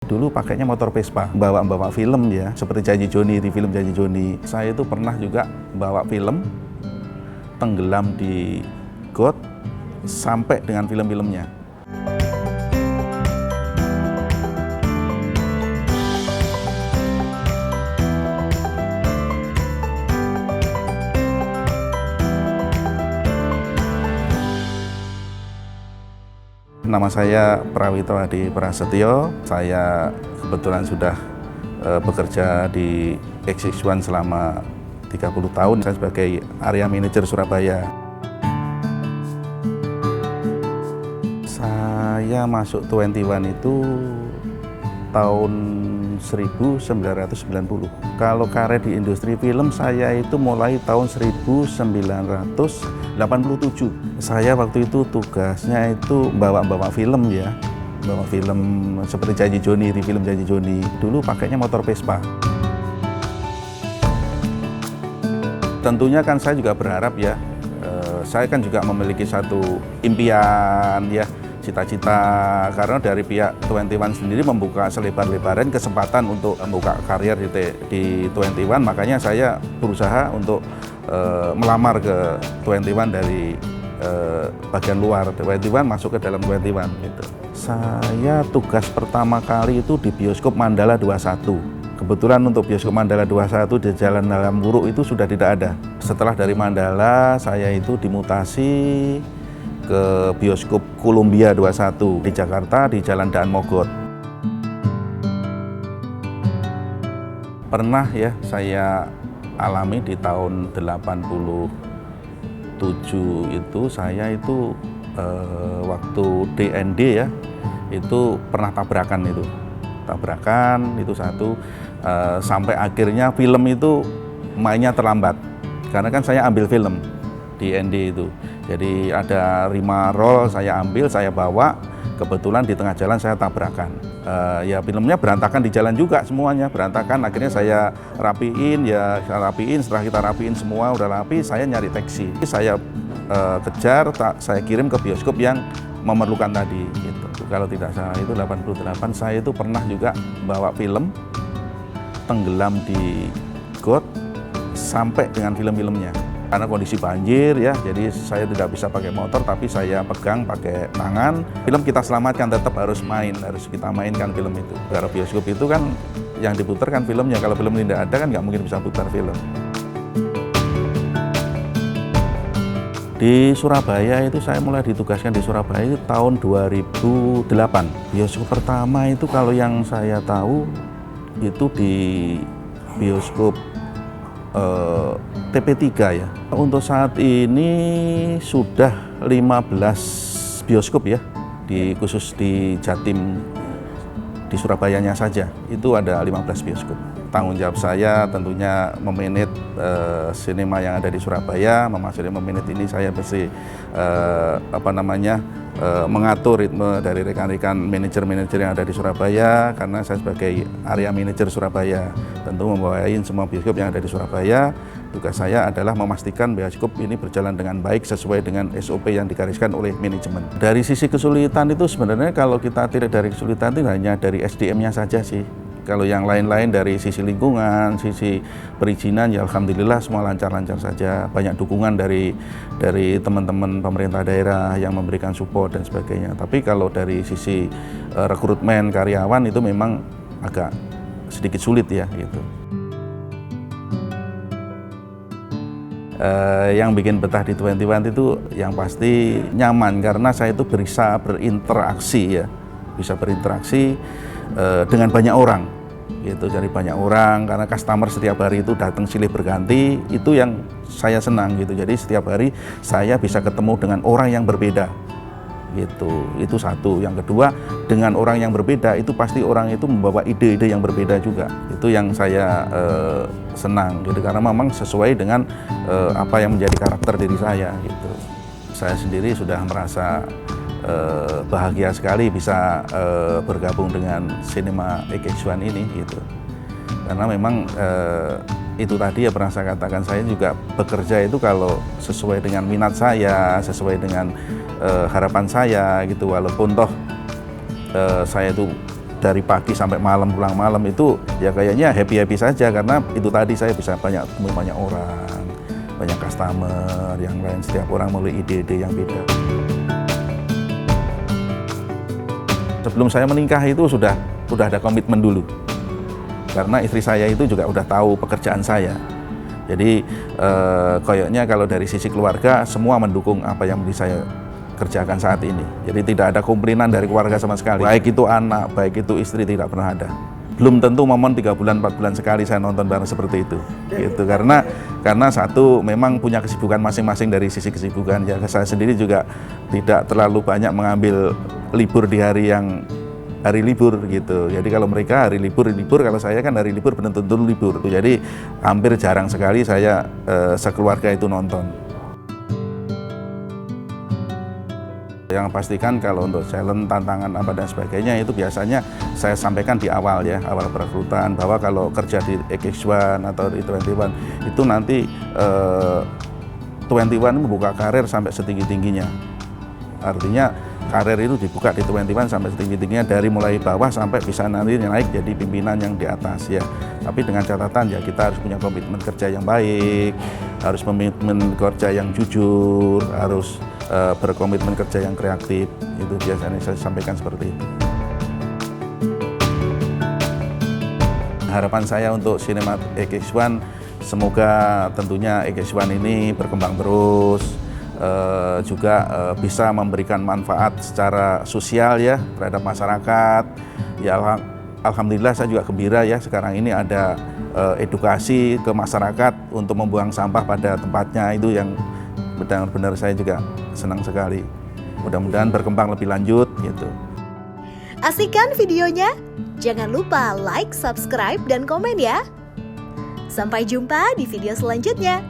Dulu pakainya motor Vespa, bawa film ya, seperti Janji Joni, di film Janji Joni. Saya itu pernah juga bawa film, tenggelam di got, sampai dengan film-filmnya. Nama saya Prawito Adi Prasetyo. Saya kebetulan sudah bekerja di XX1 selama 30 tahun. Saya sebagai Area Manager Surabaya. Saya masuk 21 itu tahun 1990. Kalau karir di industri film saya itu mulai tahun 1987. Saya waktu itu tugasnya itu bawa film ya, bawa film seperti Janji Joni, di film Janji Joni. Dulu pakainya motor Vespa. Tentunya kan saya juga berharap ya, saya kan juga memiliki satu impian ya, cita-cita, karena dari pihak 21 sendiri membuka selebar-lebaran kesempatan untuk membuka karier di 21, makanya saya berusaha untuk melamar ke 21 dari bagian luar 21 masuk ke dalam 21 gitu. Saya tugas pertama kali itu di bioskop Mandala 21. Kebetulan untuk bioskop Mandala 21 di Jalan Dalam Wuruk itu sudah tidak ada. Setelah dari Mandala saya itu dimutasi ke bioskop Columbia 21 di Jakarta di Jalan Daan Mogot. Pernah ya saya alami di tahun 87 itu saya itu waktu DND ya, itu pernah tabrakan itu satu, sampai akhirnya film itu mainnya terlambat karena kan saya ambil film di ND itu. Jadi ada 5 roll saya ambil, saya bawa, kebetulan di tengah jalan saya tabrakan. Ya filmnya berantakan di jalan juga, semuanya berantakan. Akhirnya saya rapiin, setelah kita rapiin semua udah rapi, saya nyari taksi. Saya kejar, saya kirim ke bioskop yang memerlukan tadi gitu. Kalau tidak salah itu 88, saya itu pernah juga bawa film, tenggelam di got, sampai dengan film-filmnya. Karena kondisi banjir ya, jadi saya tidak bisa pakai motor, tapi saya pegang pakai tangan. Film kita selamatkan, tetap harus kita mainkan film itu. Karena bioskop itu kan yang diputar kan filmnya, kalau film tidak ada kan nggak mungkin bisa putar film. Di Surabaya itu saya mulai ditugaskan di Surabaya itu tahun 2008. Bioskop pertama itu kalau yang saya tahu itu di bioskop TP3 ya. Untuk saat ini sudah 15 bioskop ya, khusus di Jatim, di Surabayanya saja itu ada 15 bioskop. Tanggung jawab saya tentunya memanage sinema yang ada di Surabaya. Memanage ini saya mesti mengatur ritme dari rekan-rekan manajer-manajer yang ada di Surabaya, karena saya sebagai area manajer Surabaya tentu membawain semua bioskop yang ada di Surabaya. Tugas saya adalah memastikan bioskop ini berjalan dengan baik sesuai dengan SOP yang digariskan oleh manajemen. Dari sisi kesulitan itu sebenarnya kalau kita tidak dari kesulitan itu hanya dari SDM-nya saja sih. Kalau yang lain-lain dari sisi lingkungan, sisi perizinan ya alhamdulillah semua lancar-lancar saja. Banyak dukungan dari teman-teman pemerintah daerah yang memberikan support dan sebagainya. Tapi kalau dari sisi rekrutmen karyawan itu memang agak sedikit sulit ya gitu. Yang bikin betah di 21 itu yang pasti nyaman karena saya itu bisa berinteraksi dengan banyak orang gitu, dari banyak orang, karena customer setiap hari itu datang silih berganti, itu yang saya senang gitu. Jadi setiap hari saya bisa ketemu dengan orang yang berbeda gitu, itu satu. Yang kedua, dengan orang yang berbeda itu pasti orang itu membawa ide-ide yang berbeda juga, itu yang saya senang gitu, karena memang sesuai dengan apa yang menjadi karakter diri saya gitu. Saya sendiri sudah merasa bahagia sekali bisa bergabung dengan sinema XX1 ini gitu, karena memang itu tadi ya pernah saya katakan, saya juga bekerja itu kalau sesuai dengan minat saya, sesuai dengan harapan saya gitu, walaupun toh saya itu dari pagi sampai malam, pulang malam itu ya kayaknya happy-happy saja, karena itu tadi saya bisa ketemu banyak orang, banyak customer yang lain, setiap orang memiliki ide-ide yang beda. Sebelum saya menikah itu sudah ada komitmen dulu, karena istri saya itu juga udah tahu pekerjaan saya. Jadi kayaknya kalau dari sisi keluarga semua mendukung apa yang saya kerjakan saat ini. Jadi tidak ada komplainan dari keluarga sama sekali. Baik itu anak, baik itu istri, tidak pernah ada. Belum tentu momen 3 bulan, 4 bulan sekali saya nonton bareng seperti itu. Gitu. Karena satu memang punya kesibukan masing-masing dari sisi kesibukan. Ya saya sendiri juga tidak terlalu banyak mengambil libur di hari libur gitu. Jadi kalau mereka hari libur, kalau saya kan hari libur benar-benar libur. Jadi hampir jarang sekali saya sekeluarga itu nonton. Yang pastikan kalau untuk challenge, tantangan apa dan sebagainya itu biasanya saya sampaikan di awal ya, awal perekrutan, bahwa kalau kerja di X1 atau di 21 itu nanti 21 membuka karir sampai setinggi-tingginya. Artinya karir itu dibuka di 21 sampai setinggi-tingginya, dari mulai bawah sampai bisa nanti naik jadi pimpinan yang di atas ya. Tapi dengan catatan ya kita harus punya komitmen kerja yang baik, harus komitmen kerja yang jujur, harus berkomitmen kerja yang kreatif. Itu biasanya saya sampaikan seperti itu. Harapan saya untuk sinema X1, semoga tentunya X1 ini berkembang terus, juga bisa memberikan manfaat secara sosial ya terhadap masyarakat. Ya alhamdulillah saya juga gembira ya sekarang ini ada edukasi ke masyarakat untuk membuang sampah pada tempatnya, itu yang benar-benar saya juga senang sekali. Mudah-mudahan berkembang lebih lanjut gitu. Asik kan videonya? Jangan lupa like, subscribe, dan komen ya. Sampai jumpa di video selanjutnya.